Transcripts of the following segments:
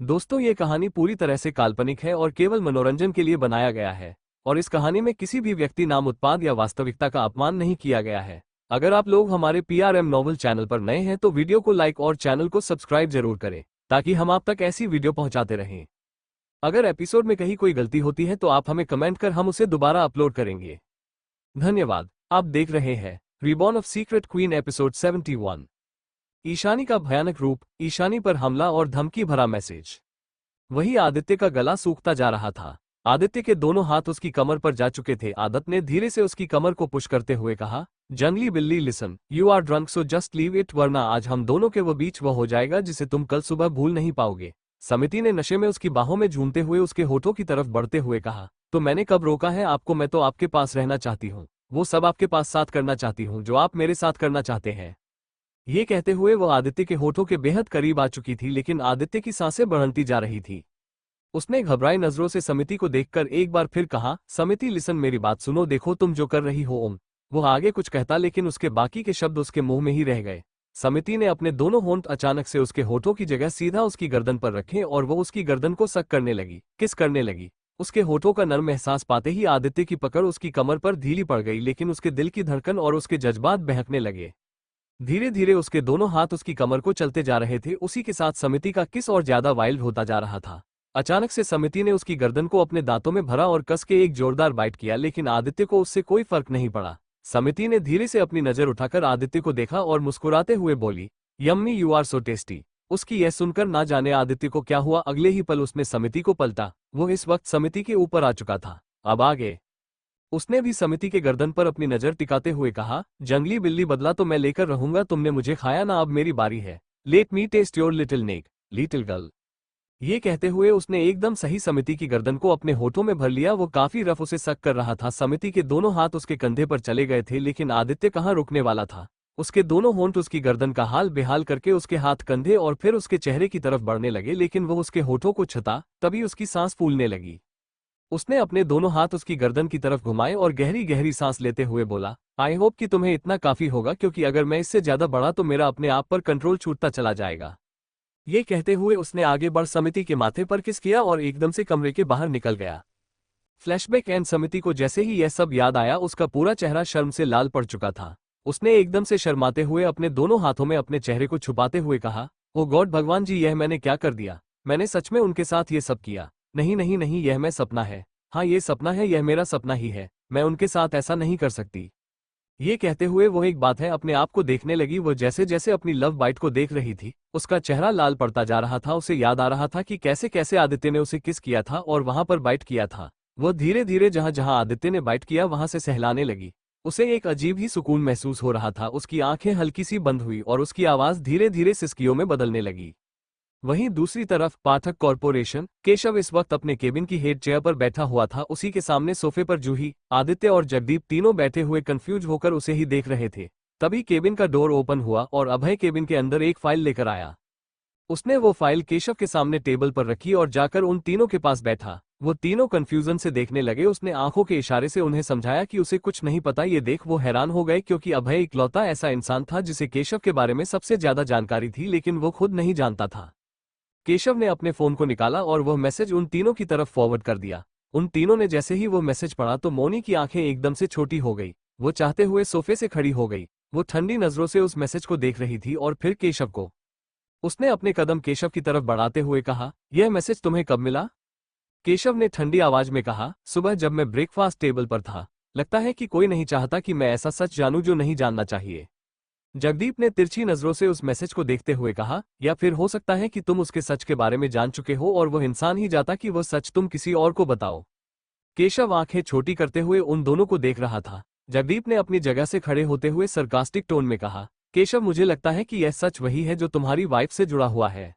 दोस्तों, ये कहानी पूरी तरह से काल्पनिक है और केवल मनोरंजन के लिए बनाया गया है। और इस कहानी में किसी भी व्यक्ति, नाम, उत्पाद या वास्तविकता का अपमान नहीं किया गया है। अगर आप लोग हमारे पीआरएम नॉवल चैनल पर नए हैं तो वीडियो को लाइक और चैनल को सब्सक्राइब जरूर करें, ताकि हम आप तक ऐसी वीडियो पहुंचाते रहें। अगर एपिसोड में कहीं कोई गलती होती है तो आप हमें कमेंट कर हम उसे दोबारा अपलोड करेंगे। धन्यवाद। आप देख रहे हैं reborn of secret queen episode 71। Ishani का भयानक रूप, ईशानी पर हमला और धमकी भरा मैसेज। वही आदित्य का गला सूखता जा रहा था। आदित्य के दोनों हाथ उसकी कमर पर जा चुके थे। आदित्य ने धीरे से उसकी कमर को पुश करते हुए कहा, जंगली बिल्ली, listen, you are drunk so just leave it, वरना आज हम दोनों के वो बीच वो हो जाएगा जिसे तुम कल सुबह भूल नहीं पाओगे। समिति ने नशे में उसकी बाहों में झूमते हुए उसके होठों की तरफ बढ़ते हुए कहा, तो मैंने कब रोका है आपको? मैं तो आपके पास रहना चाहती हूँ, वो सब आपके पास साथ करना चाहती हूँ जो आप मेरे साथ करना चाहते हैं। ये कहते हुए वो आदित्य के होठों के बेहद करीब आ चुकी थी, लेकिन आदित्य की सांसें बढ़ती जा रही थी। उसने घबराई नजरों से समिति को देखकर एक बार फिर कहा, समिति, लिसन, मेरी बात सुनो, देखो तुम जो कर रही हो। वो आगे कुछ कहता, लेकिन उसके बाकी के शब्द उसके मुंह में ही रह गए। समिति ने अपने दोनों होंठ अचानक से उसके होठों की जगह सीधा उसकी गर्दन पर रखे और वो उसकी गर्दन को सक करने लगी, किस करने लगी। उसके होठों का नर्म एहसास पाते ही आदित्य की पकड़ उसकी कमर पर ढीली पड़ गई, लेकिन उसके दिल की धड़कन और उसके जज्बात बहकने लगे। धीरे धीरे उसके दोनों हाथ उसकी कमर को चलते जा रहे थे। उसी के साथ समिति का किस और ज्यादा वाइल्ड होता जा रहा था। अचानक से समिति ने उसकी गर्दन को अपने दांतों में भरा और कस के एक जोरदार बाइट किया, लेकिन आदित्य को उससे कोई फर्क नहीं पड़ा। समिति ने धीरे से अपनी नजर उठाकर आदित्य को देखा और मुस्कुराते हुए बोली, yummy, you are so tasty. उसकी यह सुनकर ना जाने आदित्य को क्या हुआ, अगले ही पल उसने समिति को पलटा। वो इस वक्त समिति के ऊपर आ चुका था। अब आगे उसने भी समिति के गर्दन पर अपनी नजर टिकाते हुए कहा, जंगली बिल्ली, बदला तो मैं लेकर रहूंगा, तुमने मुझे खाया ना, अब मेरी बारी है। Let me taste your little neck, little girl. ये कहते हुए उसने एकदम सही समिति की गर्दन को अपने होठों में भर लिया। वो काफी रफ उसे सक कर रहा था। समिति के दोनों हाथ उसके कंधे पर चले गए थे, लेकिन आदित्य कहाँ रुकने वाला था। उसके दोनों होंठ उसकी गर्दन का हाल बेहाल करके उसके हाथ, कंधे और फिर उसके चेहरे की तरफ बढ़ने लगे, लेकिन वो उसके होठों को छता। तभी उसकी सांस फूलने लगी। उसने अपने दोनों हाथ उसकी गर्दन की तरफ घुमाए और गहरी गहरी सांस लेते हुए बोला, आई होप कि तुम्हें इतना काफी होगा, क्योंकि अगर मैं इससे ज्यादा बढ़ा तो मेरा अपने आप पर कंट्रोल छूटता चला जाएगा। ये कहते हुए उसने आगे बढ़ समिति के माथे पर किस किया और एकदम से कमरे के बाहर निकल गया। फ्लैशबैक एंड समिति को जैसे ही यह सब याद आया, उसका पूरा चेहरा शर्म से लाल पड़ चुका था। उसने एकदम से शर्माते हुए अपने दोनों हाथों में अपने चेहरे को छुपाते हुए कहा, ओ गॉड, भगवान जी, यह मैंने क्या कर दिया? मैंने सच में उनके साथ ये सब किया? नहीं नहीं नहीं, यह मैं सपना है। हाँ, ये सपना है, यह मेरा सपना ही है। मैं उनके साथ ऐसा नहीं कर सकती। ये कहते हुए वो एक बात है अपने आप को देखने लगी। वो जैसे जैसे अपनी लव बाइट को देख रही थी, उसका चेहरा लाल पड़ता जा रहा था। उसे याद आ रहा था कि कैसे कैसे आदित्य ने उसे किस किया था और वहां पर बाइट किया था। वो धीरे धीरे जहां जहां आदित्य ने बाइट किया वहां से सहलाने लगी। उसे एक अजीब ही सुकून महसूस हो रहा था। उसकी आंखें हल्की सी बंद हुई और उसकी आवाज धीरे धीरे सिसकियों में बदलने लगी। वहीं दूसरी तरफ पाठक कॉर्पोरेशन, केशव इस वक्त अपने केबिन की हेड चेयर पर बैठा हुआ था। उसी के सामने सोफे पर जूही, आदित्य और जगदीप तीनों बैठे हुए कंफ्यूज होकर उसे ही देख रहे थे। तभी केबिन का डोर ओपन हुआ और अभय केबिन के अंदर एक फाइल लेकर आया। उसने वो फाइल केशव के सामने टेबल पर रखी और जाकर उन तीनों के पास बैठा। वो तीनों कंफ्यूजन से देखने लगे। उसने आंखों के इशारे से उन्हें समझाया कि उसे कुछ नहीं पता। ये देख वो हैरान हो गए, क्योंकि अभय इकलौता ऐसा इंसान था जिसे केशव के बारे में सबसे ज्यादा जानकारी थी, लेकिन वो खुद नहीं जानता था। केशव ने अपने फोन को निकाला और वह मैसेज उन तीनों की तरफ फॉरवर्ड कर दिया। उन तीनों ने जैसे ही वो मैसेज पढ़ा तो मोनी की आंखें एकदम से छोटी हो गई। वो चाहते हुए सोफे से खड़ी हो गई। वो ठंडी नजरों से उस मैसेज को देख रही थी और फिर केशव को। उसने अपने कदम केशव की तरफ बढ़ाते हुए कहा, यह मैसेज तुम्हें कब मिला? केशव ने ठंडी आवाज में कहा, सुबह जब मैं ब्रेकफास्ट टेबल पर था। लगता है कि कोई नहीं चाहता कि मैं ऐसा सच जानूं जो नहीं जानना चाहिए। जगदीप ने तिरछी नजरों से उस मैसेज को देखते हुए कहा, या फिर हो सकता है कि तुम उसके सच के बारे में जान चुके हो और वह इंसान ही जाता कि वह सच तुम किसी और को बताओ। केशव आंखें छोटी करते हुए उन दोनों को देख रहा था। जगदीप ने अपनी जगह से खड़े होते हुए सरकास्टिक टोन में कहा, केशव, मुझे लगता है कि यह सच वही है जो तुम्हारी वाइफ से जुड़ा हुआ है।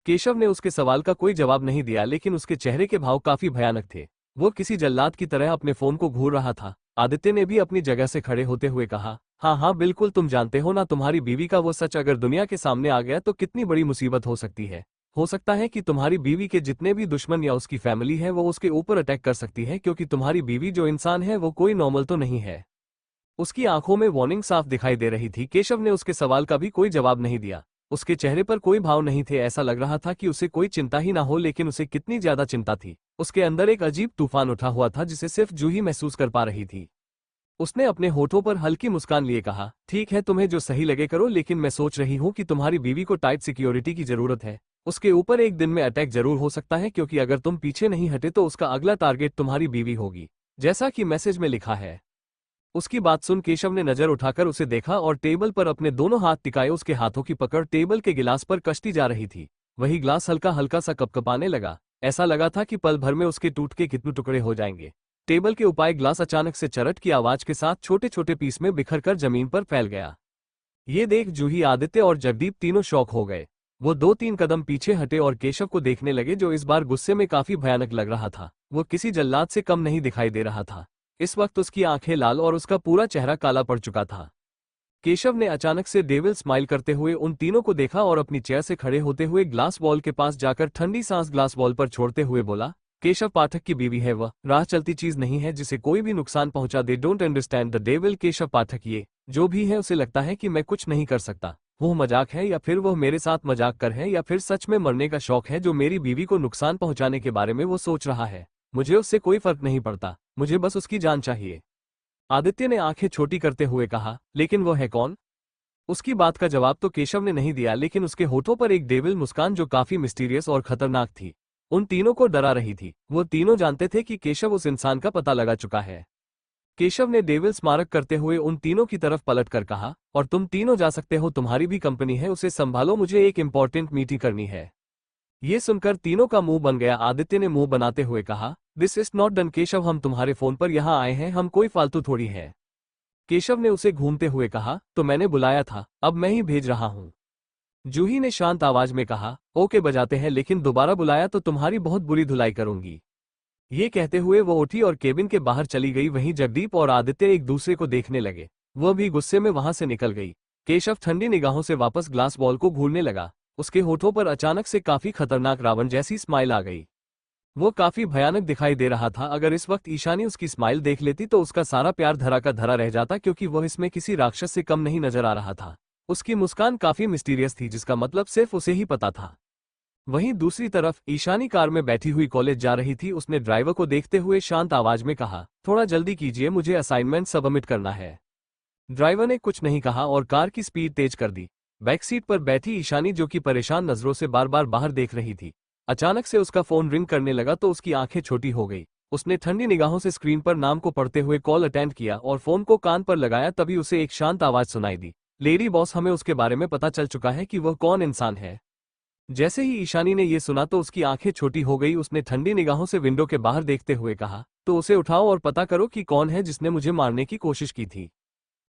केशव ने उसके सवाल का कोई जवाब नहीं दिया, लेकिन उसके चेहरे के भाव काफी भयानक थे। वो किसी जल्लाद की तरह अपने फोन को घूर रहा था। आदित्य ने भी अपनी जगह से खड़े होते हुए कहा, हाँ हाँ बिल्कुल, तुम जानते हो ना, तुम्हारी बीवी का वो सच अगर दुनिया के सामने आ गया तो कितनी बड़ी मुसीबत हो सकती है। हो सकता है कि तुम्हारी बीवी के जितने भी दुश्मन या उसकी फैमिली है वो उसके ऊपर अटैक कर सकती है, क्योंकि तुम्हारी बीवी जो इंसान है वो कोई नॉर्मल तो नहीं है। उसकी आंखों में वार्निंग साफ दिखाई दे रही थी। केशव ने उसके सवाल का भी कोई जवाब नहीं दिया। उसके चेहरे पर कोई भाव नहीं थे, ऐसा लग रहा था कि उसे कोई चिंता ही ना हो, लेकिन उसे कितनी ज्यादा चिंता थी। उसके अंदर एक अजीब तूफान उठा हुआ था जिसे सिर्फ जूही महसूस कर पा रही थी। उसने अपने होठों पर हल्की मुस्कान लिए कहा, ठीक है, तुम्हें जो सही लगे करो, लेकिन मैं सोच रही हूँ कि तुम्हारी बीवी को टाइट सिक्योरिटी की जरूरत है। उसके ऊपर एक दिन में अटैक जरूर हो सकता है, क्योंकि अगर तुम पीछे नहीं हटे तो उसका अगला टारगेट तुम्हारी बीवी होगी, जैसा कि मैसेज में लिखा है। उसकी बात सुन केशव ने नजर उठाकर उसे देखा और टेबल पर अपने दोनों हाथ टिकाए। उसके हाथों की पकड़ टेबल के गिलास पर कसती जा रही थी। वही ग्लास हल्का हल्का सा कपकपाने लगा। ऐसा लगा था कि पल भर में उसके टूट के कितने टुकड़े हो जाएंगे। टेबल के ऊपर ग्लास अचानक से चरट की आवाज के साथ छोटे छोटे पीस में बिखरकर जमीन पर फैल गया। ये देख जूही, आदित्य और जगदीप तीनों शॉक हो गए। वो 2-3 कदम पीछे हटे और केशव को देखने लगे, जो इस बार गुस्से में काफी भयानक लग रहा था। वो किसी जल्लाद से कम नहीं दिखाई दे रहा था। इस वक्त उसकी आंखें लाल और उसका पूरा चेहरा काला पड़ चुका था। केशव ने अचानक से डेविल स्माइल करते हुए उन तीनों को देखा और अपनी चेयर से खड़े होते हुए ग्लास बॉल के पास जाकर ठंडी सांस ग्लास बॉल पर छोड़ते हुए बोला, केशव पाठक की बीवी है, वह राह चलती चीज नहीं है जिसे कोई भी नुकसान पहुंचा दे। Don't understand the devil. Keshav Pathak ये जो भी है उसे लगता है कि मैं कुछ नहीं कर सकता। वो मजाक है, या फिर वह मेरे साथ मजाक कर है, या फिर सच में मरने का शौक है जो मेरी बीवी को नुकसान पहुंचाने के बारे में वो सोच रहा है। मुझे उससे कोई फर्क नहीं पड़ता, मुझे बस उसकी जान चाहिए। आदित्य ने आंखें छोटी करते हुए कहा, लेकिन वो है कौन? उसकी बात का जवाब तो केशव ने नहीं दिया, लेकिन उसके होठों पर एक डेविल मुस्कान जो काफी मिस्टीरियस और खतरनाक थी, उन तीनों को डरा रही थी। वो तीनों जानते थे कि केशव उस इंसान का पता लगा चुका है। केशव ने डेविल स्मारक करते हुए उन तीनों की तरफ पलट कर कहा, और तुम तीनों जा सकते हो, तुम्हारी भी कंपनी है, उसे संभालो, मुझे एक इंपॉर्टेंट मीटिंग करनी है। ये सुनकर तीनों का मुंह बन गया। आदित्य ने मुंह बनाते हुए कहा, this is not done Keshav, हम तुम्हारे फोन पर यहाँ आए हैं, हम कोई फालतू थोड़ी है। केशव ने उसे घूमते हुए कहा, तो मैंने बुलाया था, अब मैं ही भेज रहा हूँ। जूही ने शांत आवाज में कहा, ओके बजाते हैं, लेकिन दोबारा बुलाया तो तुम्हारी बहुत बुरी धुलाई करूंगी। ये कहते हुए वो उठी और केबिन के बाहर चली गई। वहीं जगदीप और आदित्य एक दूसरे को देखने लगे। वह भी गुस्से में वहां से निकल गई। केशव ठंडी निगाहों से वापस ग्लास बॉल को घूरने लगा। उसके होठों पर अचानक से काफी खतरनाक रावण जैसी स्माइल आ गई। वो काफी भयानक दिखाई दे रहा था। अगर इस वक्त ईशानी उसकी स्माइल देख लेती तो उसका सारा प्यार धरा का धरा रह जाता, क्योंकि वह इसमें किसी राक्षस से कम नहीं नजर आ रहा था। उसकी मुस्कान काफी मिस्टीरियस थी, जिसका मतलब सिर्फ उसे ही पता था। वहीं दूसरी तरफ ईशानी कार में बैठी हुई कॉलेज जा रही थी। उसने ड्राइवर को देखते हुए शांत आवाज में कहा, थोड़ा जल्दी कीजिए, मुझे असाइनमेंट सबमिट करना है। ड्राइवर ने कुछ नहीं कहा और कार की स्पीड तेज कर दी। बैक सीट पर बैठी ईशानी, जो कि परेशान नजरों से बार बार बाहर देख रही थी, अचानक से उसका फोन रिंग करने लगा तो उसकी आंखें छोटी हो गई। उसने ठंडी निगाहों से स्क्रीन पर नाम को पढ़ते हुए कॉल अटेंड किया और फोन को कान पर लगाया। तभी उसे एक शांत आवाज सुनाई दी, लेडी बॉस, हमें उसके बारे में पता चल चुका है कि वह कौन इंसान है। जैसे ही ईशानी ने यह सुना तो उसकी आंखें छोटी हो गई। उसने ठंडी निगाहों से विंडो के बाहर देखते हुए कहा, तो उसे उठाओ और पता करो कि कौन है जिसने मुझे मारने की कोशिश की थी।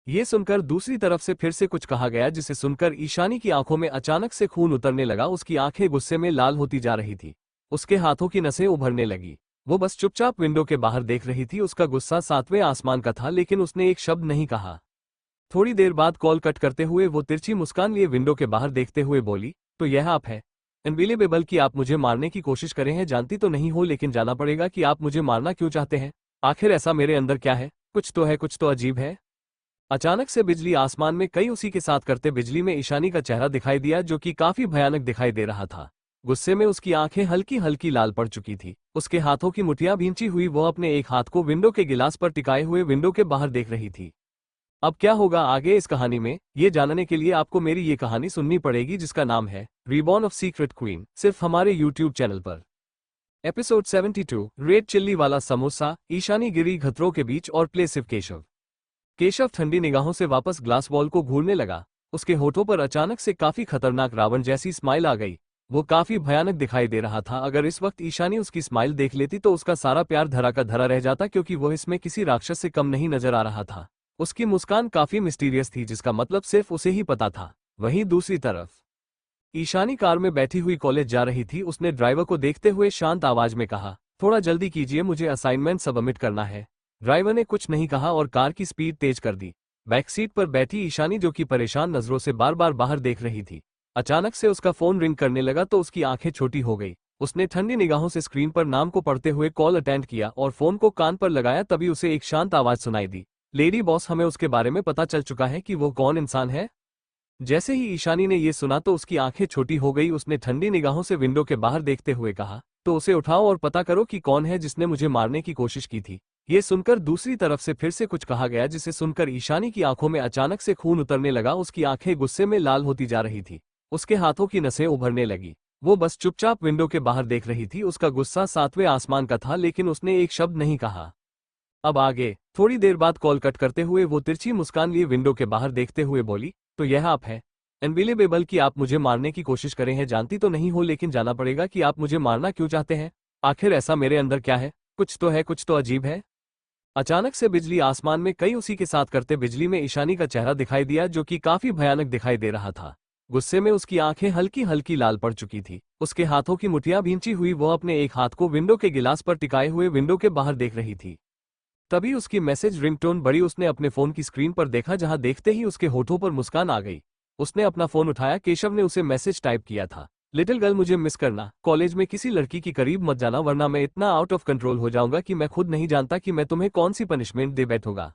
ये सुनकर दूसरी तरफ से फिर से कुछ कहा गया, जिसे सुनकर ईशानी की आंखों में अचानक से खून उतरने लगा। उसकी आंखें गुस्से में लाल होती जा रही थी। उसके हाथों की नसें उभरने लगी। वो बस चुपचाप विंडो के बाहर देख रही थी। उसका गुस्सा 7वें आसमान का था, लेकिन उसने एक शब्द नहीं कहा। थोड़ी देर बाद कॉल कट करते हुए वो तिरछी मुस्कान लिए विंडो के बाहर देखते हुए बोली, तो यह आप है? अनबिलीवेबल कि आप मुझे मारने की कोशिश करें हैं। जानती तो नहीं हो, लेकिन जाना पड़ेगा कि आप मुझे मारना क्यों चाहते हैं। आखिर ऐसा मेरे अंदर क्या है? कुछ तो है, कुछ तो अजीब है। अचानक से बिजली आसमान में कई उसी के साथ करते बिजली में ईशानी का चेहरा दिखाई दिया, जो कि काफी भयानक दिखाई दे रहा था। गुस्से में उसकी आंखें हल्की हल्की लाल पड़ चुकी थी। उसके हाथों की मुठियां भींची हुई वो अपने एक हाथ को विंडो के गिलास पर टिकाए हुए विंडो के बाहर देख रही थी। अब क्या होगा आगे इस कहानी में, ये जानने के लिए आपको मेरी ये कहानी सुननी पड़ेगी, जिसका नाम है रीबॉर्न ऑफ सीक्रेट क्वीन, सिर्फ हमारे यूट्यूब चैनल पर। एपिसोड 72, रेड चिल्ली वाला समोसा। ईशानी गिरी खतरों के बीच और प्ले सिर्फ केशव। केशव ठंडी निगाहों से वापस ग्लास बॉल को घूरने लगा। उसके होठों पर अचानक से काफी खतरनाक रावण जैसी स्माइल आ गई। वो काफी भयानक दिखाई दे रहा था। अगर इस वक्त ईशानी उसकी स्माइल देख लेती तो उसका सारा प्यार धरा का धरा रह जाता, क्योंकि वो इसमें किसी राक्षस से कम नहीं नजर आ रहा था। उसकी मुस्कान काफी मिस्टीरियस थी, जिसका मतलब सिर्फ उसे ही पता था। वहीं दूसरी तरफ ईशानी कार में बैठी हुई कॉलेज जा रही थी। उसने ड्राइवर को देखते हुए शांत आवाज में कहा, थोड़ा जल्दी कीजिए, मुझे असाइनमेंट सबमिट करना है। ड्राइवर ने कुछ नहीं कहा और कार की स्पीड तेज कर दी। बैक सीट पर बैठी ईशानी, जो कि परेशान नजरों से बार बार बाहर देख रही थी, अचानक से उसका फोन रिंग करने लगा तो उसकी आंखें छोटी हो गई। उसने ठंडी निगाहों से स्क्रीन पर नाम को पढ़ते हुए कॉल अटेंड किया और फोन को कान पर लगाया। तभी उसे एक शांत आवाज सुनाई दी, लेडी बॉस, हमें उसके बारे में पता चल चुका है कि वो कौन इंसान है। जैसे ही ईशानी ने ये सुना तो उसकी आंखें छोटी हो गई। उसने ठंडी निगाहों से विंडो के बाहर देखते हुए कहा, तो उसे उठाओ और पता करो कि कौन है जिसने मुझे मारने की कोशिश की थी। ये सुनकर दूसरी तरफ से फिर से कुछ कहा गया, जिसे सुनकर ईशानी की आंखों में अचानक से खून उतरने लगा। उसकी आंखें गुस्से में लाल होती जा रही थी, उसके हाथों की नसें उभरने लगी। वो बस चुपचाप विंडो के बाहर देख रही थी। उसका गुस्सा 7वें आसमान का था, लेकिन उसने एक शब्द नहीं कहा। अब आगे। थोड़ी देर बाद कॉल कट करते हुए वो तिरछी मुस्कान लिए विंडो के बाहर देखते हुए बोली, तो यह आप है? अनबिलीवेबल कि आप मुझे मारने की कोशिश करे हैं। जानती तो नहीं हो, लेकिन जाना पड़ेगा कि आप मुझे मारना क्यों चाहते हैं। आखिर ऐसा मेरे अंदर क्या है? कुछ तो है, कुछ तो अजीब है। अचानक से बिजली आसमान में कई उसी के साथ करते बिजली में ईशानी का चेहरा दिखाई दिया, जो कि काफी भयानक दिखाई दे रहा था। गुस्से में उसकी आंखें हल्की हल्की लाल पड़ चुकी थी। उसके हाथों की मुठ्ठियां भींची हुई वो अपने एक हाथ को विंडो के गिलास पर टिकाए हुए विंडो के बाहर देख रही थी। तभी उसकी मैसेज रिंगटोन बड़ी। उसने अपने फोन की स्क्रीन पर देखा, जहां देखते ही उसके होठों पर मुस्कान आ गई। उसने अपना फोन उठाया। केशव ने उसे मैसेज टाइप किया था, लिटिल गर्ल मुझे मिस करना, कॉलेज में किसी लड़की की करीब मत जाना वरना मैं इतना आउट ऑफ कंट्रोल हो जाऊंगा कि मैं खुद नहीं जानता कि मैं तुम्हें कौन सी पनिशमेंट दे बैठूंगा।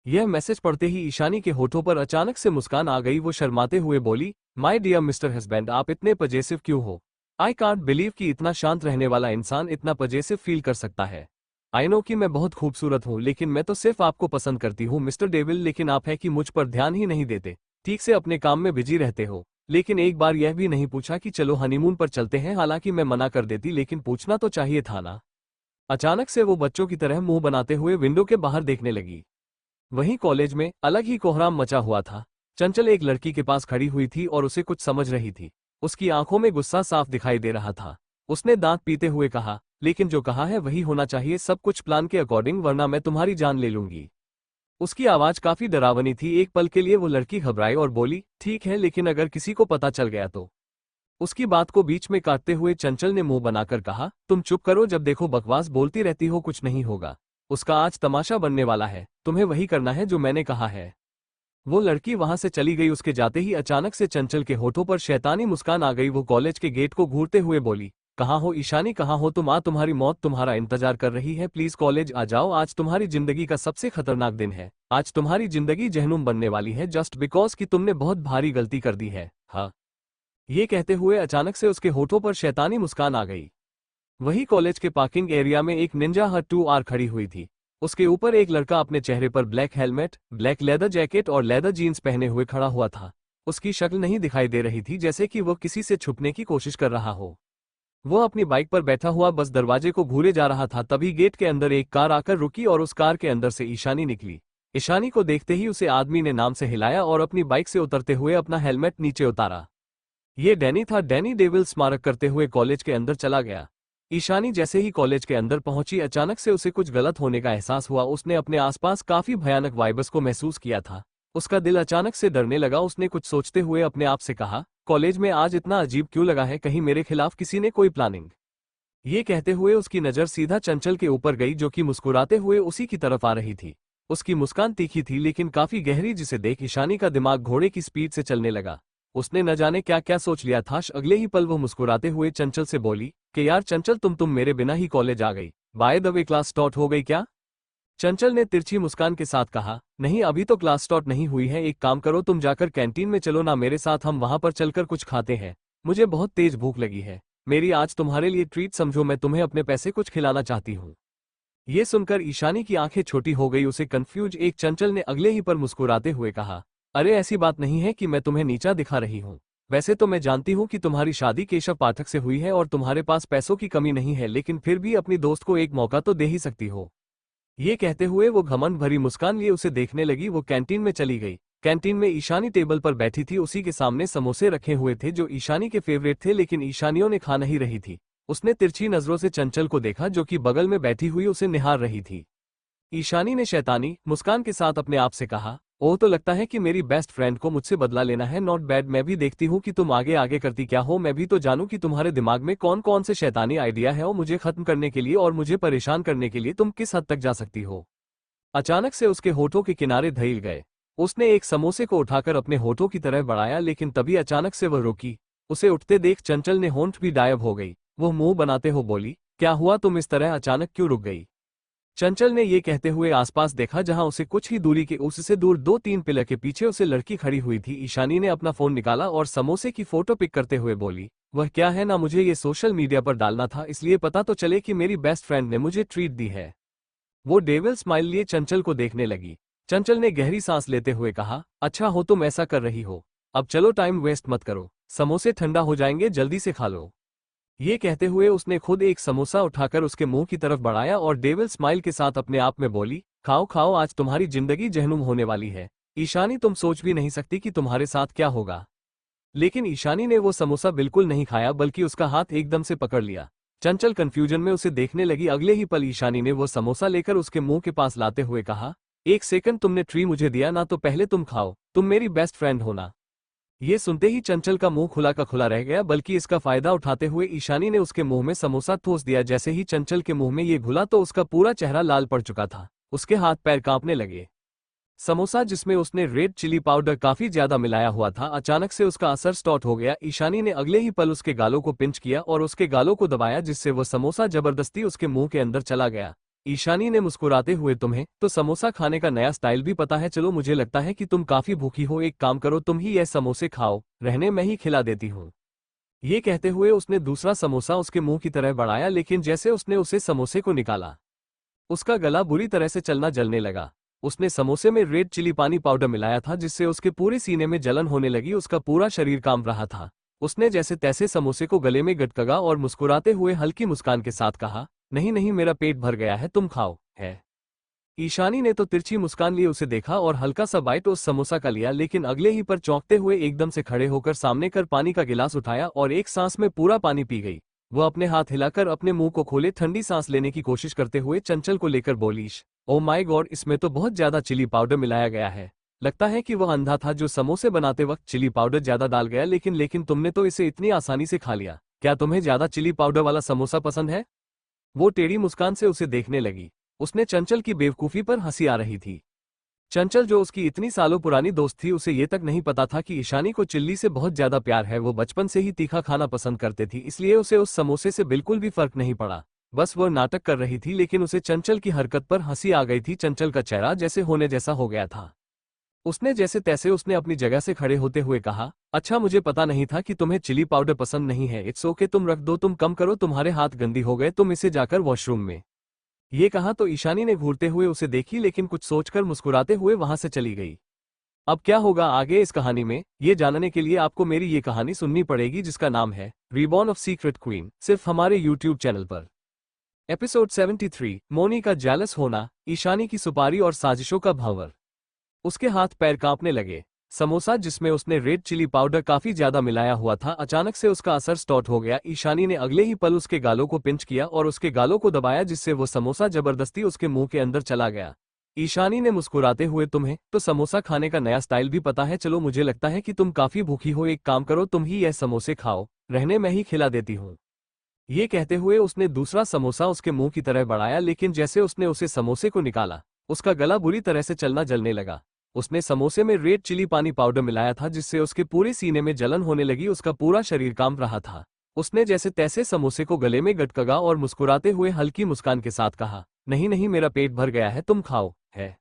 यह मैसेज पढ़ते ही ईशानी के होठों पर अचानक से मुस्कान आ गई। वो शर्माते हुए बोली, माय डियर मिस्टर हस्बैंड, आप इतने पजेसिव क्यों हो? आई कांट बिलीव कि इतना शांत रहने वाला इंसान इतना पजेसिव फील कर सकता है। आई नो कि मैं बहुत खूबसूरत हूँ, लेकिन मैं तो सिर्फ आपको पसंद करती हूँ मिस्टर डेविल। लेकिन आप है कि मुझ पर ध्यान ही नहीं देते, ठीक से अपने काम में बिजी रहते हो। लेकिन एक बार यह भी नहीं पूछा कि चलो हनीमून पर चलते हैं। हालांकि मैं मना कर देती, लेकिन पूछना तो चाहिए था ना। अचानक से वो बच्चों की तरह मुंह बनाते हुए विंडो के बाहर देखने लगी। वहीं कॉलेज में अलग ही कोहराम मचा हुआ था। चंचल एक लड़की के पास खड़ी हुई थी और उसे कुछ समझ रही थी। उसकी आंखों में गुस्सा साफ दिखाई दे रहा था। उसने दांत पीते हुए कहा, लेकिन जो कहा है वही होना चाहिए, सब कुछ प्लान के अकॉर्डिंग, वरना मैं तुम्हारी जान ले लूंगी। उसकी आवाज काफी डरावनी थी। एक पल के लिए वो लड़की घबराई और बोली, ठीक है, लेकिन अगर किसी को पता चल गया तो? उसकी बात को बीच में काटते हुए चंचल ने मुंह बनाकर कहा, तुम चुप करो, जब देखो बकवास बोलती रहती हो, कुछ नहीं होगा। उसका आज तमाशा बनने वाला है, तुम्हें वही करना है जो मैंने कहा है। वो लड़की वहां से चली गई। उसके जाते ही अचानक से चंचल के होठों पर शैतानी मुस्कान आ गई। वो कॉलेज के गेट को घूरते हुए बोली, कहाँ हो ईशानी, कहाँ हो तुम? तुम्हारी मौत तुम्हारा इंतजार कर रही है, प्लीज कॉलेज आ जाओ। आज तुम्हारी जिंदगी का सबसे खतरनाक दिन है। आज तुम्हारी जिंदगी जहन्नुम बनने वाली है, जस्ट बिकॉज कि तुमने बहुत भारी गलती कर दी है। हाँ। ये कहते हुए अचानक से उसके होठों पर शैतानी मुस्कान आ गई। वही कॉलेज के पार्किंग एरिया में एक निंजा हट 2R खड़ी हुई थी। उसके ऊपर एक लड़का अपने चेहरे पर black helmet, black leather jacket और लेदर जीन्स पहने हुए खड़ा हुआ था। उसकी शक्ल नहीं दिखाई दे रही थी, जैसे कि वो किसी से छुपने की कोशिश कर रहा हो। वो अपनी बाइक पर बैठा हुआ बस दरवाजे को घूरे जा रहा था। तभी गेट के अंदर एक कार आकर रुकी और उस कार के अंदर से ईशानी निकली। ईशानी को देखते ही उसे आदमी ने नाम से हिलाया और अपनी बाइक से उतरते हुए अपना हेलमेट नीचे उतारा। ये डैनी था। डैनी डेविल स्मारक करते हुए कॉलेज के अंदर चला गया। ईशानी जैसे ही कॉलेज के अंदर पहुंची, अचानक से उसे कुछ गलत होने का एहसास हुआ। उसने अपने आसपास काफी भयानक वाइब्स को महसूस किया था। उसका दिल अचानक से डरने लगा। उसने कुछ सोचते हुए अपने आप से कहा, कॉलेज में आज इतना अजीब क्यों लगा है? कहीं मेरे खिलाफ किसी ने कोई प्लानिंग? ये कहते हुए उसकी नजर सीधा चंचल के ऊपर गई, जो कि मुस्कुराते हुए उसी की तरफ आ रही थी। उसकी मुस्कान तीखी थी लेकिन काफी गहरी, जिसे देख ईशानी का दिमाग घोड़े की स्पीड से चलने लगा। उसने न जाने क्या क्या सोच लिया था। अगले ही पल वो मुस्कुराते हुए चंचल से बोली कि यार चंचल, तुम मेरे बिना ही कॉलेज आ गई। By the way class start हो गई क्या? चंचल ने तिरछी मुस्कान के साथ कहा, नहीं अभी तो क्लास स्टार्ट नहीं हुई है। एक काम करो, तुम जाकर कैंटीन में चलो ना मेरे साथ, हम वहां पर चलकर कुछ खाते हैं। मुझे बहुत तेज भूख लगी है। मेरी आज तुम्हारे लिए ट्रीट समझो, मैं तुम्हें अपने पैसे कुछ खिलाना चाहती हूँ। ये सुनकर ईशानी की आंखें छोटी हो गई। उसे कंफ्यूज एक चंचल ने अगले ही पर मुस्कुराते हुए कहा, अरे ऐसी बात नहीं है कि मैं तुम्हें नीचा दिखा रही हूँ। वैसे तो मैं जानती हूँ कि तुम्हारी शादी केशव पाठक से हुई है और तुम्हारे पास पैसों की कमी नहीं है, लेकिन फिर भी अपनी दोस्त को एक मौका तो दे ही सकती हो। ये कहते हुए वो घमंड भरी मुस्कान लिए उसे देखने लगी। वो कैंटीन में चली गई। कैंटीन में ईशानी टेबल पर बैठी थी। उसी के सामने समोसे रखे हुए थे जो ईशानी के फेवरेट थे, लेकिन ईशानियों ने खा नहीं रही थी। उसने तिरछी नजरों से चंचल को देखा, जो कि बगल में बैठी हुई उसे निहार रही थी। ईशानी ने शैतानी मुस्कान के साथ अपने आप से कहा, ओह तो लगता है कि मेरी बेस्ट फ्रेंड को मुझसे बदला लेना है। नॉट बैड, मैं भी देखती हूँ कि तुम आगे आगे करती क्या हो। मैं भी तो जानूं कि तुम्हारे दिमाग में कौन कौन से शैतानी आइडिया है और मुझे खत्म करने के लिए और मुझे परेशान करने के लिए तुम किस हद तक जा सकती हो। अचानक से उसके होठों के किनारे धइल गए। उसने एक समोसे को उठाकर अपने होठों की तरह बढ़ाया, लेकिन तभी अचानक से वह रुकी। उसे उठते देख चंचल ने होंठ भी गायब हो गई। वो मुंह बनाते हो बोली, क्या हुआ, तुम इस तरह अचानक क्यों रुक गई? चंचल ने ये कहते हुए आसपास देखा, जहां उसे कुछ ही दूरी के उससे दूर 2-3 पिलर के पीछे उसे लड़की खड़ी हुई थी। ईशानी ने अपना फोन निकाला और समोसे की फोटो पिक करते हुए बोली, वह क्या है ना, मुझे ये सोशल मीडिया पर डालना था, इसलिए पता तो चले कि मेरी बेस्ट फ्रेंड ने मुझे ट्रीट दी है। वो डेविल स्माइल लिए चंचल को देखने लगी। चंचल ने गहरी सांस लेते हुए कहा, अच्छा हो तुम ऐसा कर रही हो, अब चलो टाइम वेस्ट मत करो, समोसे ठंडा हो जाएंगे, जल्दी से खा लो। ये कहते हुए उसने खुद एक समोसा उठाकर उसके मुंह की तरफ बढ़ाया और डेविल स्माइल के साथ अपने आप में बोली, खाओ खाओ, आज तुम्हारी जिंदगी जहन्नुम होने वाली है। ईशानी, तुम सोच भी नहीं सकती कि तुम्हारे साथ क्या होगा। लेकिन ईशानी ने वो समोसा बिल्कुल नहीं खाया, बल्कि उसका हाथ एकदम से पकड़ लिया। चंचल कंफ्यूजन में उसे देखने लगी। अगले ही पल ईशानी ने वो समोसा लेकर उसके मुंह के पास लाते हुए कहा, एक सेकंड, तुमने ट्री मुझे दिया ना, तो पहले तुम खाओ, तुम मेरी बेस्ट फ्रेंड हो ना। ये सुनते ही चंचल का मुंह खुला का खुला रह गया, बल्कि इसका फायदा उठाते हुए ईशानी ने उसके मुंह में समोसा ठोस दिया। जैसे ही चंचल के मुंह में ये घुला तो उसका पूरा चेहरा लाल पड़ चुका था, उसके हाथ पैर कांपने लगे। समोसा जिसमें उसने रेड चिली पाउडर काफी ज्यादा मिलाया हुआ था, अचानक से उसका असर स्टॉप हो गया। ईशानी ने अगले ही पल उसके गालों को पिंच किया और उसके गालों को दबाया, जिससे वो समोसा जबरदस्ती उसके मुंह के अंदर चला गया। ईशानी ने मुस्कुराते हुए, तुम्हें तो समोसा खाने का नया स्टाइल भी पता है, चलो मुझे लगता है कि तुम काफी भूखी हो, एक काम करो, तुम ही ये समोसे खाओ, रहने मैं ही खिला देती हूँ। ये कहते हुए उसने दूसरा समोसा उसके मुंह की तरह बढ़ाया, लेकिन जैसे उसने उसे समोसे को निकाला, उसका गला बुरी तरह से चलना जलने लगा। उसने समोसे में रेड चिली पानी पाउडर मिलाया था, जिससे उसके पूरे सीने में जलन होने लगी, उसका पूरा शरीर कांप रहा था। उसने जैसे तैसे समोसे को गले में गटगगा और मुस्कुराते हुए हल्की मुस्कान के साथ कहा, नहीं नहीं, मेरा पेट भर गया है, तुम खाओ। है ईशानी ने तो तिरछी मुस्कान लिए उसे देखा और हल्का सा बाइट उस समोसा का लिया, लेकिन अगले ही पर चौंकते हुए एकदम से खड़े होकर सामने कर पानी का गिलास उठाया और एक सांस में पूरा पानी पी गई। वो अपने हाथ हिलाकर अपने मुंह को खोले ठंडी सांस लेने की कोशिश करते हुए चंचल को लेकर बोलीश, ओ माय गॉड, इसमें तो बहुत ज्यादा चिली पाउडर मिलाया गया है। लगता है कि वह अंधा था जो समोसे बनाते वक्त चिली पाउडर ज्यादा डाल गया, लेकिन तुमने तो इसे इतनी आसानी से खा लिया। क्या तुम्हें ज्यादा चिली पाउडर वाला समोसा पसंद है? वो टेढ़ी मुस्कान से उसे देखने लगी। उसने चंचल की बेवकूफी पर हंसी आ रही थी। चंचल जो उसकी इतनी सालों पुरानी दोस्त थी, उसे ये तक नहीं पता था कि ईशानी को चिल्ली से बहुत ज्यादा प्यार है। वो बचपन से ही तीखा खाना पसंद करते थी, इसलिए उसे उस समोसे से बिल्कुल भी फर्क नहीं पड़ा। बस वह नाटक कर रही थी, लेकिन उसे चंचल की हरकत पर हंसी आ गई थी। चंचल का चेहरा जैसे होने जैसा हो गया था। उसने जैसे तैसे उसने अपनी जगह से खड़े होते हुए कहा, अच्छा, मुझे पता नहीं था कि तुम्हें चिली पाउडर पसंद नहीं है। इट्स ओके, तुम रख दो, तुम कम करो, तुम्हारे हाथ गंदी हो गए, तुम इसे जाकर वॉशरूम में। ये कहा तो ईशानी ने घूरते हुए उसे देखी, लेकिन कुछ सोचकर मुस्कुराते हुए वहां से चली गई। अब क्या होगा आगे इस कहानी में, ये जानने के लिए आपको मेरी ये कहानी सुननी पड़ेगी, जिसका नाम है रीबॉर्न ऑफ सीक्रेट क्वीन, सिर्फ हमारे यूट्यूब चैनल पर। एपिसोड 73, मोनी का जेलस होना, ईशानी की सुपारी और साजिशों का भंवर। उसके हाथ पैर कांपने लगे। समोसा जिसमें उसने रेड चिली पाउडर काफी ज्यादा मिलाया हुआ था, अचानक से उसका असर स्टॉप हो गया। ईशानी ने अगले ही पल उसके गालों को पिंच किया और उसके गालों को दबाया, जिससे वो समोसा जबरदस्ती उसके मुंह के अंदर चला गया। ईशानी ने मुस्कुराते हुए, तुम्हें तो समोसा खाने का नया स्टाइल भी पता है, चलो मुझे लगता है कि तुम काफी भूखी हो, एक काम करो, तुम ही यह समोसे खाओ, रहने मैं ही खिला देती हूँ। ये कहते हुए उसने दूसरा समोसा उसके मुंह की तरह बढ़ाया, लेकिन जैसे उसने उसे समोसे को निकाला, उसका गला बुरी तरह से चलना जलने लगा। उसने समोसे में रेड चिली पानी पाउडर मिलाया था, जिससे उसके पूरे सीने में जलन होने लगी, उसका पूरा शरीर कांप रहा था। उसने जैसे तैसे समोसे को गले में गटगगा और मुस्कुराते हुए हल्की मुस्कान के साथ कहा, नहीं नहीं, मेरा पेट भर गया है, तुम खाओ। है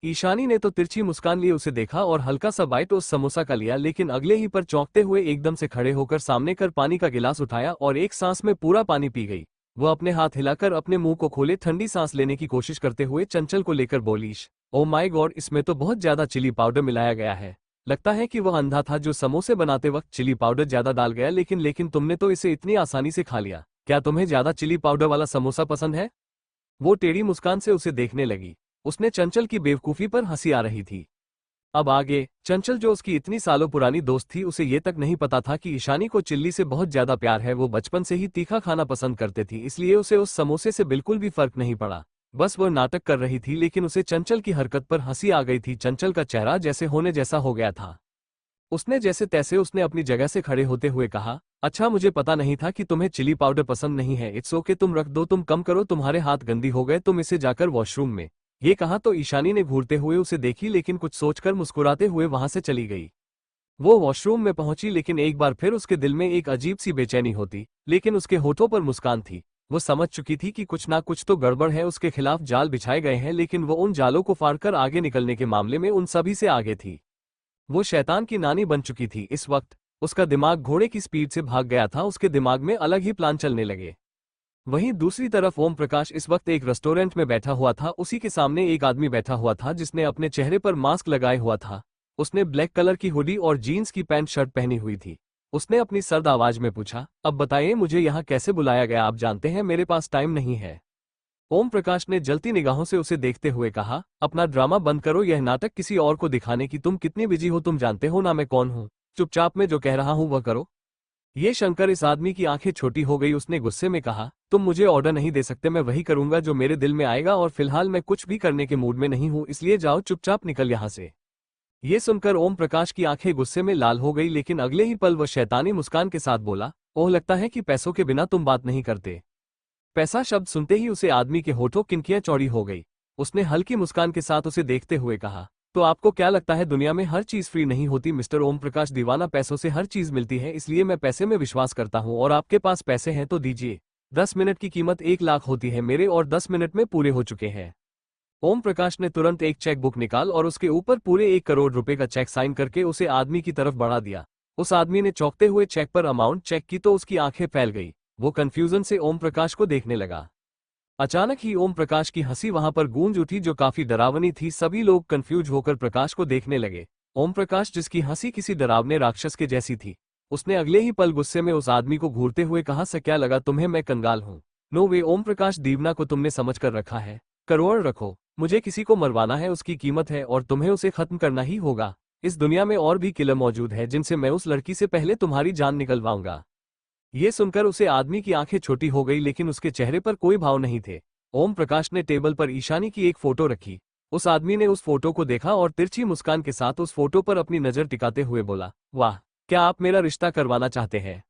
ईशानी ने तो तिरछी मुस्कान लिए उसे देखा और हल्का सा बाइट उस समोसा का लिया, लेकिन अगले ही पर चौंकते हुए एकदम से खड़े होकर सामने कर पानी का गिलास उठाया और एक सांस में पूरा पानी पी गई। वो अपने हाथ हिलाकर अपने मुंह को खोले ठंडी सांस लेने की कोशिश करते हुए चंचल को लेकर बोलीश, ओ माय गॉड, इसमें तो बहुत ज्यादा चिली पाउडर मिलाया गया है। लगता है कि वह अंधा था जो समोसे बनाते वक्त चिली पाउडर ज्यादा डाल गया, लेकिन तुमने तो इसे इतनी आसानी से खा लिया। क्या तुम्हें ज्यादा चिली पाउडर वाला समोसा पसंद है? वो टेढ़ी मुस्कान से उसे देखने लगी। उसने चंचल की बेवकूफी पर हंसी आ रही थी। अब आगे चंचल जो उसकी इतनी सालों पुरानी दोस्त थी, उसे ये तक नहीं पता था कि ईशानी को चिल्ली से बहुत ज्यादा प्यार है। वो बचपन से ही तीखा खाना पसंद करते थी, इसलिए उसे उस समोसे से बिल्कुल भी फर्क नहीं पड़ा। बस वह नाटक कर रही थी, लेकिन उसे चंचल की हरकत पर हंसी आ गई थी। चंचल का चेहरा जैसे होने जैसा हो गया था। उसने जैसे तैसे उसने अपनी जगह से खड़े होते हुए कहा, अच्छा, मुझे पता नहीं था कि तुम्हें चिली पाउडर पसंद नहीं है। इट्स ओके, तुम रख दो, तुम कम करो, तुम्हारे हाथ गंदी हो गए, तुम इसे जाकर वॉशरूम में। ये कहा तो ईशानी ने घूरते हुए उसे देखी, लेकिन कुछ सोचकर मुस्कुराते हुए वहां से चली गई। वो वॉशरूम में पहुंची, लेकिन एक बार फिर उसके दिल में एक अजीब सी बेचैनी होती, लेकिन उसके होठों पर मुस्कान थी। वो समझ चुकी थी कि कुछ ना कुछ तो गड़बड़ है, उसके खिलाफ जाल बिछाए गए हैं, लेकिन वो उन जालों को फाड़कर आगे निकलने के मामले में उन सभी से आगे थी। वो शैतान की नानी बन चुकी थी। इस वक्त उसका दिमाग घोड़े की स्पीड से भाग गया था, उसके दिमाग में अलग ही प्लान चलने लगे। वहीं दूसरी तरफ ओम प्रकाश इस वक्त एक रेस्टोरेंट में बैठा हुआ था। उसी के सामने एक आदमी बैठा हुआ था जिसने अपने चेहरे पर मास्क लगाए हुआ था। उसने ब्लैक कलर की हुडी और जीन्स की पैंट शर्ट पहनी हुई थी। उसने अपनी सर्द आवाज में पूछा, अब बताइए मुझे यहाँ कैसे बुलाया गया? आप जानते हैं मेरे पास टाइम नहीं है। ओम प्रकाश ने जलती निगाहों से उसे देखते हुए कहा, अपना ड्रामा बंद करो, यह नाटक किसी और को दिखाने की तुम कितनी बिजी हो, तुम जानते हो ना मैं कौन हूँ। चुपचाप मैं जो कह रहा हूँ वह करो। ये शंकर इस आदमी की आंखें छोटी हो गई। उसने गुस्से में कहा, तुम मुझे ऑर्डर नहीं दे सकते, मैं वही करूंगा जो मेरे दिल में आएगा और फिलहाल मैं कुछ भी करने के मूड में नहीं हूं, इसलिए जाओ चुपचाप निकल यहां से। ये सुनकर ओम प्रकाश की आंखें गुस्से में लाल हो गई, लेकिन अगले ही पल वह शैतानी मुस्कान के साथ बोला, ओह लगता है कि पैसों के बिना तुम बात नहीं करते। पैसा शब्द सुनते ही उसे आदमी के होठों किनकियां चौड़ी हो गई। उसने हल्की मुस्कान के साथ उसे देखते हुए कहा, तो आपको क्या लगता है दुनिया में हर चीज फ्री नहीं होती मिस्टर ओम प्रकाश दीवाना, पैसों से हर चीज मिलती है, इसलिए मैं पैसे में विश्वास करता हूं और आपके पास पैसे हैं तो दीजिए। 10 मिनट की कीमत 1 लाख होती है मेरे, और 10 मिनट में पूरे हो चुके हैं। ओम प्रकाश ने तुरंत एक चेक बुक निकाल और उसके ऊपर पूरे 1 करोड़ रुपए का चेक साइन करके उसे आदमी की तरफ बढ़ा दिया। उस आदमी ने चौंकते हुए चेक पर अमाउंट चेक की तो उसकी आंखें फैल गई। वो कंफ्यूजन से ओम प्रकाश को देखने लगा। अचानक ही ओम प्रकाश की हंसी वहां पर गूंज उठी जो काफी डरावनी थी। सभी लोग कंफ्यूज होकर प्रकाश को देखने लगे। ओम प्रकाश जिसकी हंसी किसी डरावने राक्षस के जैसी थी, उसने अगले ही पल गुस्से में उस आदमी को घूरते हुए कहा, से क्या लगा तुम्हें मैं कंगाल हूं? नो वे ओम प्रकाश, दीवना को तुमने समझ कर रखा है। करोड़ रखो, मुझे किसी को मरवाना है, उसकी कीमत है और तुम्हें उसे खत्म करना ही होगा। इस दुनिया में और भी किलर मौजूद है जिनसे मैं उस लड़की से पहले तुम्हारी जान निकलवाऊंगा। ये सुनकर उसे आदमी की आंखें छोटी हो गई, लेकिन उसके चेहरे पर कोई भाव नहीं थे। ओम प्रकाश ने टेबल पर ईशानी की एक फोटो रखी। उस आदमी ने उस फोटो को देखा और तिरछी मुस्कान के साथ उस फोटो पर अपनी नजर टिकाते हुए बोला, वाह, क्या आप मेरा रिश्ता करवाना चाहते हैं?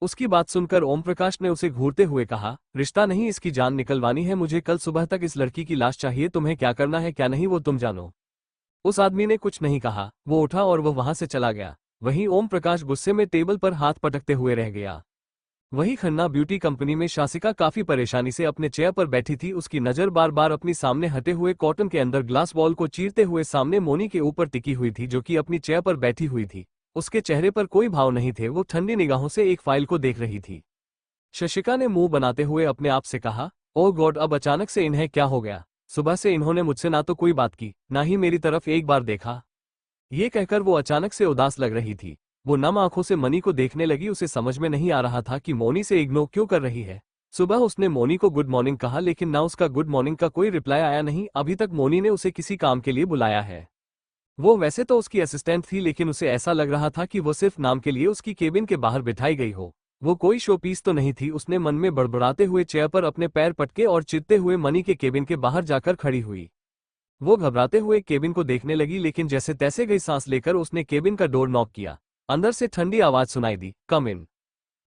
उसकी बात सुनकर ओम प्रकाश ने उसे घूरते हुए कहा, रिश्ता नहीं, इसकी जान निकलवानी है मुझे। कल सुबह तक इस लड़की की लाश चाहिए। तुम्हें क्या करना है क्या नहीं वो तुम जानो। उस आदमी ने कुछ नहीं कहा, वो उठा और वह वहां से चला गया। वहीं ओम प्रकाश गुस्से में टेबल पर हाथ पटकते हुए रह गया। वहीं खन्ना ब्यूटी कंपनी में शासिका काफी परेशानी से अपने चेयर पर बैठी थी। उसकी नजर बार बार अपनी सामने हटे हुए कॉटन के अंदर ग्लास वॉल को चीरते हुए सामने मोनी के ऊपर टिकी हुई थी, जो कि अपनी चेयर पर बैठी हुई थी। उसके चेहरे पर कोई भाव नहीं थे, वो ठंडी निगाहों से एक फाइल को देख रही थी। शशिका ने मुंह बनाते हुए अपने आप से कहा, ओह गॉड, अब अचानक से इन्हें क्या हो गया? सुबह से इन्होंने मुझसे ना तो कोई बात की, ना ही मेरी तरफ एक बार देखा। ये कहकर वो अचानक से उदास लग रही थी। वो नम आंखों से मनी को देखने लगी। उसे समझ में नहीं आ रहा था कि मोनी से इग्नोर क्यों कर रही है। सुबह उसने मोनी को गुड मॉर्निंग कहा, लेकिन ना उसका गुड मॉर्निंग का कोई रिप्लाई आया नहीं। अभी तक मोनी ने उसे किसी काम के लिए बुलाया है। वो वैसे तो उसकी असिस्टेंट थी, लेकिन उसे ऐसा लग रहा था कि वो सिर्फ नाम के लिए उसकी केबिन के बाहर बिठाई गई हो। वो कोई शो पीस तो नहीं थी। उसने मन में बड़बड़ाते हुए चेयर पर अपने पैर पटके और चिढ़ते हुए मनी के केबिन के बाहर जाकर खड़ी हुई। वो घबराते हुए केबिन को देखने लगी, लेकिन जैसे तैसे गई सांस लेकर उसने केबिन का डोर नॉक किया। अंदर से ठंडी आवाज सुनाई दी, कम इन,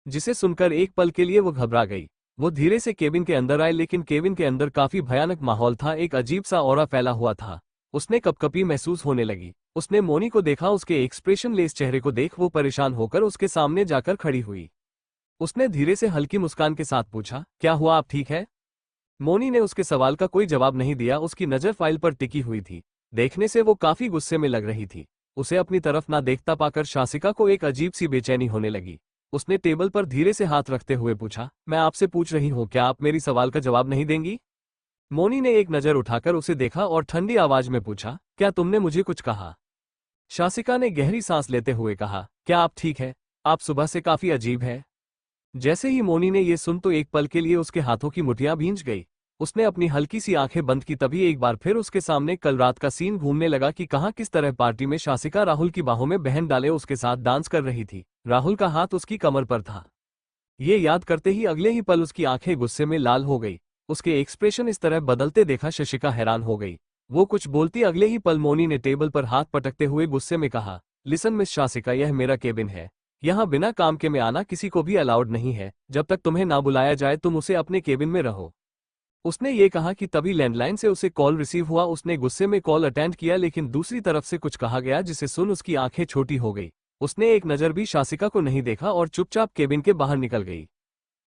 जिसे सुनकर एक पल के लिए वो घबरा गई। वो धीरे से केबिन के अंदर आए, लेकिन केबिन के अंदर काफी भयानक माहौल था। एक अजीब सा ऑरा फैला हुआ था। उसने कपकपी महसूस होने लगी। उसने मोनी को देखा। उसके एक्सप्रेशन लेस चेहरे को देख वो परेशान होकर उसके सामने जाकर खड़ी हुई। उसने धीरे से हल्की मुस्कान के साथ पूछा, क्या हुआ, आप ठीक है? मोनी ने उसके सवाल का कोई जवाब नहीं दिया। उसकी नजर फाइल पर टिकी हुई थी। देखने से वो काफी गुस्से में लग रही थी। उसे अपनी तरफ ना देखता पाकर शासिका को एक अजीब सी बेचैनी होने लगी। उसने टेबल पर धीरे से हाथ रखते हुए पूछा, मैं आपसे पूछ रही हूँ, क्या आप मेरी सवाल का जवाब नहीं देंगी? मोनी ने एक नजर उठाकर उसे देखा और ठंडी आवाज में पूछा, क्या तुमने मुझे कुछ कहा? शासिका ने गहरी सांस लेते हुए कहा, क्या आप ठीक है? आप सुबह से काफी अजीब है। जैसे ही मोनी ने ये सुन तो एक पल के लिए उसके हाथों की मुठियां भींच गई। उसने अपनी हल्की सी आंखें बंद की, तभी एक बार फिर उसके सामने कल रात का सीन घूमने लगा कि कहां किस तरह पार्टी में शासिका राहुल की बाहों में बहन डाले उसके साथ डांस कर रही थी। राहुल का हाथ उसकी कमर पर था। ये याद करते ही अगले ही पल उसकी आंखें गुस्से में लाल हो गई। उसके एक्सप्रेशन इस तरह बदलते देखा शशिका हैरान हो गई। वो कुछ बोलती अगले ही पल मोनी ने टेबल पर हाथ पटकते हुए गुस्से में कहा, लिसन मिस शासिका, यह मेरा केबिन है। यहाँ बिना काम के में आना किसी को भी अलाउड नहीं है। जब तक तुम्हें ना बुलाया जाए तुम उसे अपने केबिन में रहो। उसने ये कहा कि तभी लैंडलाइन से उसे कॉल रिसीव हुआ। उसने गुस्से में कॉल अटेंड किया, लेकिन दूसरी तरफ से कुछ कहा गया जिसे सुन उसकी आंखें छोटी हो गई। उसने एक नज़र भी शासिका को नहीं देखा और चुपचाप केबिन के बाहर निकल गई।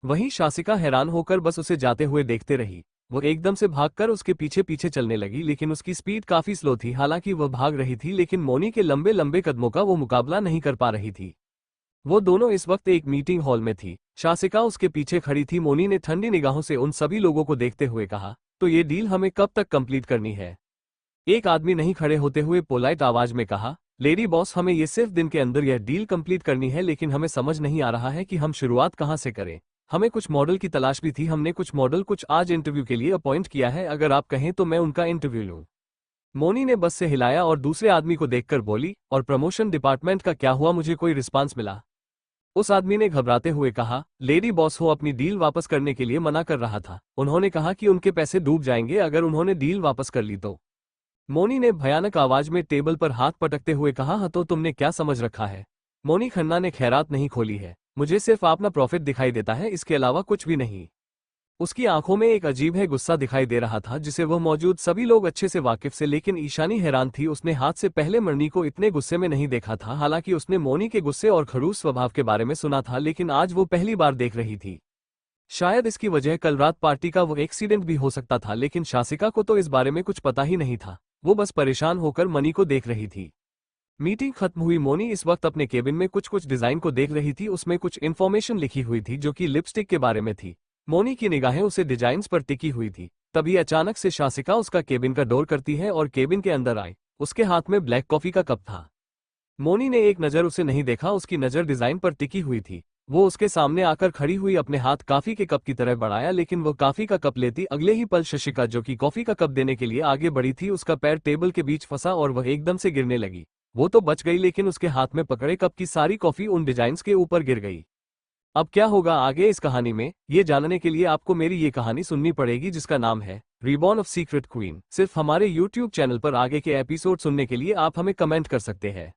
वहीं शासिका हैरान होकर बस उसे जाते हुए देखते रही। वो एकदम से भागकर उसके पीछे पीछे चलने लगी, लेकिन उसकी स्पीड काफी स्लो थी। हालांकि वह भाग रही थी, लेकिन मोनी के लंबे लंबे कदमों का वो मुकाबला नहीं कर पा रही थी। वो दोनों इस वक्त एक मीटिंग हॉल में थी। शासिका उसके पीछे खड़ी थी। मोनी ने ठंडी निगाहों से उन सभी लोगों को देखते हुए कहा, तो ये डील हमें कब तक कंप्लीट करनी है? एक आदमी नहीं खड़े होते हुए पोलाइट आवाज में कहा, लेडी बॉस, हमें ये सिर्फ दिन के अंदर यह डील कंप्लीट करनी है, लेकिन हमें समझ नहीं आ रहा है कि हम शुरुआत कहाँ से करें। हमें कुछ मॉडल की तलाश भी थी। हमने कुछ मॉडल कुछ आज इंटरव्यू के लिए अपॉइंट किया है। अगर आप कहें तो मैं उनका इंटरव्यू लूं। मोनी ने बस से हिलाया और दूसरे आदमी को देखकर बोली, और प्रमोशन डिपार्टमेंट का क्या हुआ? मुझे कोई रिस्पांस मिला? उस आदमी ने घबराते हुए कहा, लेडी बॉस हो अपनी डील वापस करने के लिए मना कर रहा था। उन्होंने कहा कि उनके पैसे डूब जाएंगे अगर उन्होंने डील वापस कर ली तो। मोनी ने भयानक आवाज में टेबल पर हाथ पटकते हुए कहा, हाँ तो तुमने क्या समझ रखा है? मोनी खन्ना ने खैरात नहीं खोली है। मुझे सिर्फ अपना प्रॉफिट दिखाई देता है, इसके अलावा कुछ भी नहीं। उसकी आंखों में एक अजीब है गुस्सा दिखाई दे रहा था, जिसे वह मौजूद सभी लोग अच्छे से वाकिफ से, लेकिन ईशानी हैरान थी। उसने हाथ से पहले मरनी को इतने गुस्से में नहीं देखा था। हालांकि उसने मोनी के गुस्से और खड़ूस स्वभाव के बारे में सुना था, लेकिन आज वो पहली बार देख रही थी। शायद इसकी वजह कल रात पार्टी का वो एक्सीडेंट भी हो सकता था, लेकिन शासिका को तो इस बारे में कुछ पता ही नहीं था। वो बस परेशान होकर मनी को देख रही थी। मीटिंग खत्म हुई। मोनी इस वक्त अपने केबिन में कुछ डिजाइन को देख रही थी। उसमें कुछ इन्फॉर्मेशन लिखी हुई थी जो कि लिपस्टिक के बारे में थी। मोनी की निगाहें उसे डिजाइन्स पर टिकी हुई थी। तभी अचानक से शासिका उसका केबिन का डोर करती है और केबिन के अंदर आई। उसके हाथ में ब्लैक कॉफी का कप था। मोनी ने एक नजर उसे नहीं देखा, उसकी नजर डिजाइन पर टिकी हुई थी। वो उसके सामने आकर खड़ी हुई, अपने हाथ कॉफी के कप की तरह बढ़ाया, लेकिन वो कॉफी का कप लेती अगले ही पल शशिका, जो कि कॉफी का कप देने के लिए आगे बढ़ी थी, उसका पैर टेबल के बीच फंसा और वह एकदम से गिरने लगी। वो तो बच गई, लेकिन उसके हाथ में पकड़े कप की सारी कॉफी उन डिजाइन्स के ऊपर गिर गई। अब क्या होगा आगे इस कहानी में, ये जानने के लिए आपको मेरी ये कहानी सुननी पड़ेगी, जिसका नाम है रिबॉर्न ऑफ सीक्रेट क्वीन। सिर्फ हमारे YouTube चैनल पर आगे के एपिसोड सुनने के लिए आप हमें कमेंट कर सकते हैं।